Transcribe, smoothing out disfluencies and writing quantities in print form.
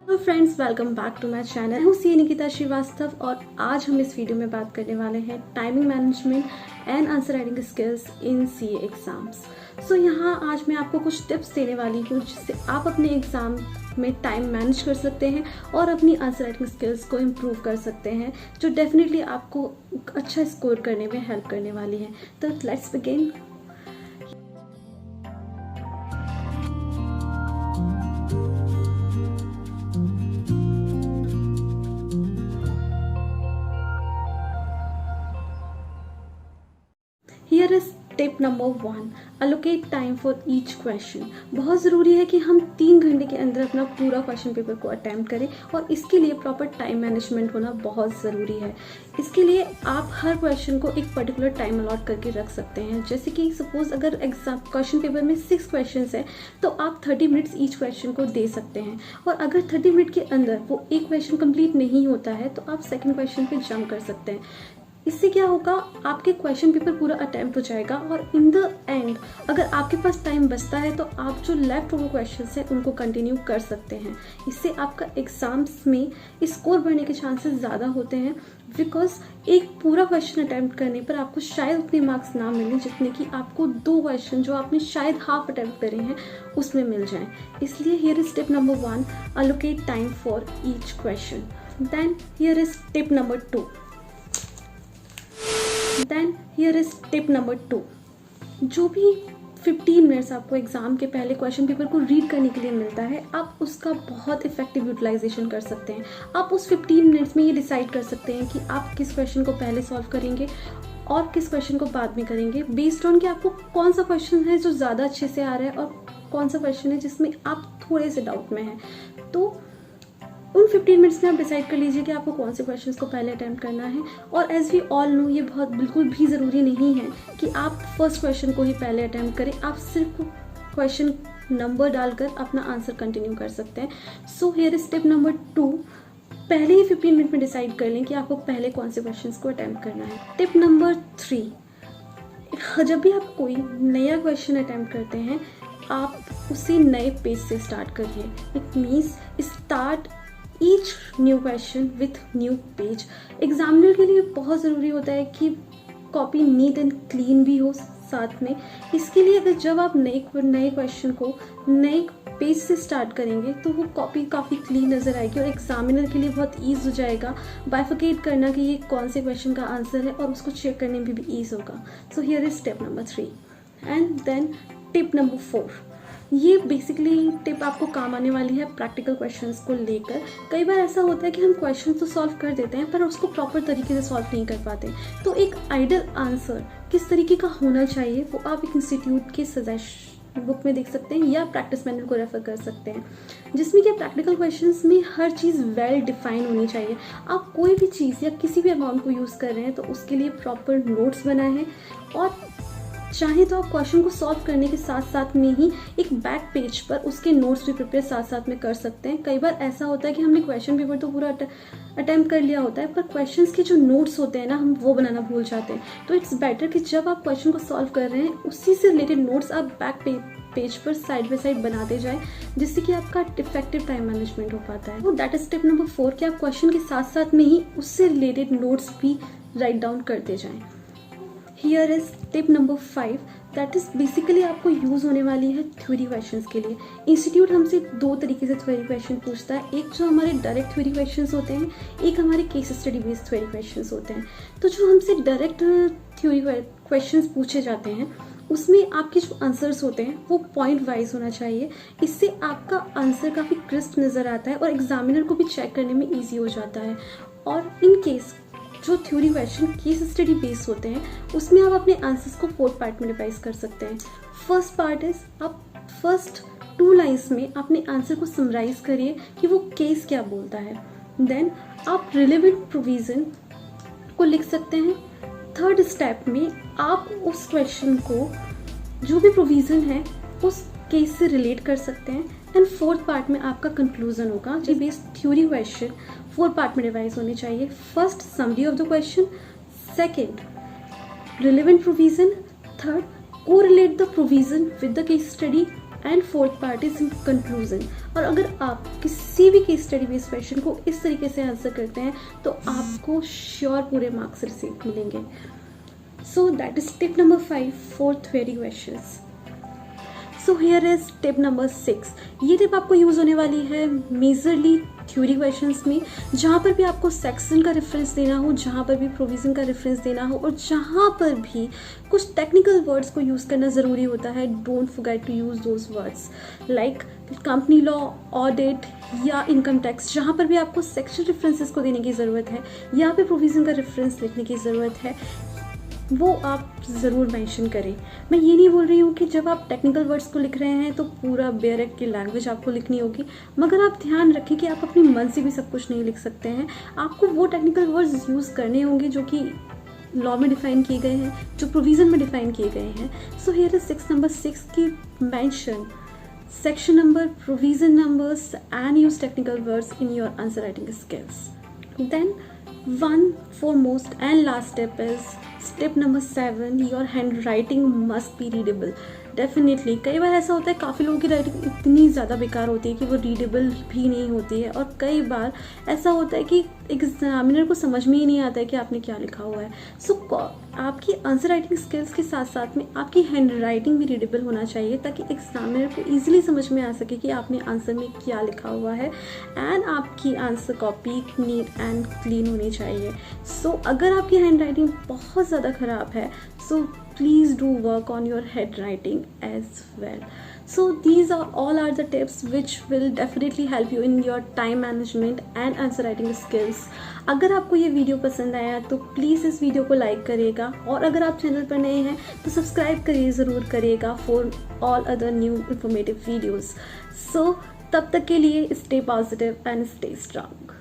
Hello friends, welcome back to my channel. मैं हूँ सी निकिता श्रीवास्तव और आज हम इस वीडियो में बात करने वाले हैं timing management and answer writing skills in CA exams. So यहाँ आज मैं आपको कुछ टिप्स देने वाली हूँ जिससे आप अपने एग्जाम में टाइम मैनेज कर सकते हैं और अपनी आंसर राइटिंग स्किल्स को इम्प्रूव कर सकते हैं, जो डेफिनेटली आपको अच्छा स्कोर करने में हेल्प करने वाली है। तो let's begin. Here is tip number 1, allocate time for each question. बहुत ज़रूरी है कि हम 3 घंटे के अंदर अपना पूरा क्वेश्चन पेपर को अटेम्प्ट करें और इसके लिए प्रॉपर टाइम मैनेजमेंट होना बहुत ज़रूरी है। इसके लिए आप हर क्वेश्चन को एक पर्टिकुलर टाइम अलॉट करके रख सकते हैं। जैसे कि सपोज अगर एग्जाम क्वेश्चन पेपर में 6 क्वेश्चन है तो आप 30 मिनट्स ईच क्वेश्चन को दे सकते हैं, और अगर 30 मिनट के अंदर वो एक क्वेश्चन कंप्लीट नहीं होता है तो आप सेकेंड क्वेश्चन पे जंप कर सकते हैं। इससे क्या होगा, आपके क्वेश्चन पेपर पूरा अटेम्प्ट हो जाएगा और इन द एंड अगर आपके पास टाइम बचता है तो आप जो लेफ्ट ओवर क्वेश्चंस हैं उनको कंटिन्यू कर सकते हैं। इससे आपका एग्जाम्स में स्कोर बढ़ने के चांसेस ज़्यादा होते हैं, बिकॉज एक पूरा क्वेश्चन अटेम्प्ट करने पर आपको शायद उतने मार्क्स ना मिलें जितने कि आपको 2 क्वेश्चन जो आपने शायद हाफ अटेम्प्ट करे हैं उसमें मिल जाएं। इसलिए here is tip number 1, allocate time for each question. Then here is tip number 2। Then here is tip number 2। जो भी 15 मिनट्स आपको एग्जाम के पहले क्वेश्चन पेपर को रीड करने के लिए मिलता है, आप उसका बहुत इफेक्टिव यूटिलाइजेशन कर सकते हैं। आप उस 15 मिनट्स में ये डिसाइड कर सकते हैं कि आप किस क्वेश्चन को पहले सॉल्व करेंगे और किस क्वेश्चन को बाद में करेंगे, बेस्ड ऑन कि आपको कौन सा क्वेश्चन है जो ज़्यादा अच्छे से आ रहा है और कौन सा क्वेश्चन है जिसमें आप थोड़े से डाउट में हैं। तो उन 15 मिनट्स में आप डिसाइड कर लीजिए कि आपको कौन से क्वेश्चंस को पहले अटेम्प्ट करना है। और एज वी ऑल नो, ये बहुत बिल्कुल भी ज़रूरी नहीं है कि आप फर्स्ट क्वेश्चन को ही पहले अटेम्प्ट करें। आप सिर्फ क्वेश्चन नंबर डालकर अपना आंसर कंटिन्यू कर सकते हैं। सो हियर इज टिप नंबर 2, पहले ही 15 मिनट में डिसाइड कर लें कि आपको पहले कौन से क्वेश्चन को अटेम्प्ट करना है। टिप नंबर 3, जब भी आप कोई नया क्वेश्चन अटेम्प्ट करते हैं आप उसे नए पेज से स्टार्ट करिए। It means start each new question with new page. Examiner के लिए बहुत ज़रूरी होता है कि कॉपी नीट एंड क्लीन भी हो साथ में। इसके लिए अगर जब आप नए क्वेश्चन को नए पेज से स्टार्ट करेंगे तो वो कॉपी काफ़ी क्लीन नज़र आएगी और एग्जामिनर के लिए बहुत ईज हो जाएगा बाइफिकेट करना कि ये कौन से क्वेश्चन का आंसर है, और उसको चेक करने में भी ईज होगा। So here is step number 3। And then tip number 4, ये बेसिकली टिप आपको काम आने वाली है प्रैक्टिकल क्वेश्चंस को लेकर। कई बार ऐसा होता है कि हम क्वेश्चन तो सॉल्व कर देते हैं पर उसको प्रॉपर तरीके से सॉल्व नहीं कर पाते। तो एक आइडियल आंसर किस तरीके का होना चाहिए वो आप एक इंस्टीट्यूट के सजेशन बुक में देख सकते हैं या प्रैक्टिस मैनुअल को रेफर कर सकते हैं, जिसमें कि प्रैक्टिकल क्वेश्चंस में हर चीज़ वेल डिफाइन होनी चाहिए। आप कोई भी चीज़ या किसी भी अमाउंट को यूज़ कर रहे हैं तो उसके लिए प्रॉपर नोट्स बनाए हैं, और चाहे तो आप क्वेश्चन को सॉल्व करने के साथ साथ में ही एक बैक पेज पर उसके नोट्स भी प्रिपेयर साथ साथ में कर सकते हैं। कई बार ऐसा होता है कि हमने क्वेश्चन पेपर तो पूरा अटेम्प्ट कर लिया होता है पर क्वेश्चंस के जो नोट्स होते हैं ना, हम वो बनाना भूल जाते हैं। तो इट्स बेटर कि जब आप क्वेश्चन को सॉल्व कर रहे हैं उसी से रिलेटेड नोट्स आप बैक पेज पर साइड बाय साइड बनाते जाएं, जिससे कि आपका इफेक्टिव टाइम मैनेजमेंट हो पाता है। तो दैट इज टिप नंबर 4 कि आप क्वेश्चन के साथ साथ में ही उससे रिलेटेड नोट्स भी राइट डाउन करते जाएं। Here is tip number 5, that is basically आपको यूज होने वाली है थ्योरी क्वेश्चंस के लिए। इंस्टीट्यूट हमसे 2 तरीके से थ्योरी क्वेश्चन पूछता है, एक जो हमारे डायरेक्ट थ्योरी क्वेश्चंस होते हैं, एक हमारे case study based theory questions होते हैं। तो जो हमसे डायरेक्ट थ्योरी क्वेश्चंस पूछे जाते हैं उसमें आपके जो आंसर्स होते हैं वो पॉइंट वाइज होना चाहिए। इससे आपका आंसर काफ़ी क्रिस्प नज़र आता है और एग्जामिनर को भी चेक करने में ईजी हो जाता है। और इन केस जो theory question case study based होते हैं उसमें आप अपने आंसर्स को 4 पार्ट में डिवाइड कर सकते हैं। फर्स्ट पार्ट इज, आप फर्स्ट 2 लाइन्स में अपने आंसर को समराइज करिए कि वो केस क्या बोलता है। देन आप रिलेवेंट प्रोविजन को लिख सकते हैं। थर्ड स्टेप में आप उस क्वेश्चन को जो भी प्रोविजन है उस केस से रिलेट कर सकते हैं। एंड फोर्थ पार्ट में आपका कंक्लूजन होगा। जी बेस्ड थ्योरी क्वेश्चन 4 पार्ट में डिवाइड होने चाहिए। First, summary of the question, second relevant provision, third correlate the provision with the case study, and fourth part is conclusion. और अगर आप किसी भी केस स्टडी बेस्ड क्वेश्चन को इस तरीके से आंसर करते हैं तो आपको श्योर पूरे मार्क्स रिसीव मिलेंगे। So that is tip number 5 for theory questions. So here is tip number 6। ये टिप आपको यूज होने वाली है मेजरली थ्योरी क्वेश्चंस में, जहाँ पर भी आपको सेक्शन का रेफरेंस देना हो, जहाँ पर भी प्रोविजन का रेफरेंस देना हो, और जहाँ पर भी कुछ टेक्निकल वर्ड्स को यूज़ करना ज़रूरी होता है। Don't forget to use those words like company law, audit या इनकम टैक्स। जहाँ पर भी आपको सेक्शन रेफरेंसेस को देने की ज़रूरत है, यहाँ पे प्रोविजन का रेफरेंस लिखने की ज़रूरत है, वो आप ज़रूर मेंशन करें। मैं ये नहीं बोल रही हूँ कि जब आप टेक्निकल वर्ड्स को लिख रहे हैं तो पूरा बेयरक की लैंग्वेज आपको लिखनी होगी, मगर आप ध्यान रखें कि आप अपनी मन से भी सब कुछ नहीं लिख सकते हैं। आपको वो टेक्निकल वर्ड्स यूज़ करने होंगे जो कि लॉ में डिफाइन किए गए हैं, जो प्रोविज़न में डिफाइन किए गए हैं। सो हियर इज नंबर 6 की mention section number, provision numbers, and use technical words in your answer writing skills. Then one foremost and last step is step number 7. Your handwriting must be readable. Definitely कई बार ऐसा होता है, काफ़ी लोगों की writing इतनी ज़्यादा बेकार होती है कि वो रीडेबल भी नहीं होती है, और कई बार ऐसा होता है कि एग्जामिनर को समझ में ही नहीं आता है कि आपने क्या लिखा हुआ है। सो आपकी आंसर राइटिंग स्किल्स के साथ साथ में आपकी हैंड राइटिंग भी रीडेबल होना चाहिए, ताकि एग्जामिनर को ईजिली समझ में आ सके कि आपने आंसर में क्या लिखा हुआ है। एंड आपकी answer copy neat and clean होनी चाहिए। सो अगर आपकी हैंड राइटिंग बहुत ज़्यादा ख़राब है, so please do work on your handwriting as well. So these are all the tips which will definitely help you in your time management and answer writing skills. अगर आपको ये वीडियो पसंद आया तो प्लीज़ इस वीडियो को like करिएगा, और अगर आप चैनल पर नए हैं तो सब्सक्राइब करिए ज़रूर करिएगा for all other new informative videos. So तब तक के लिए stay positive and stay strong.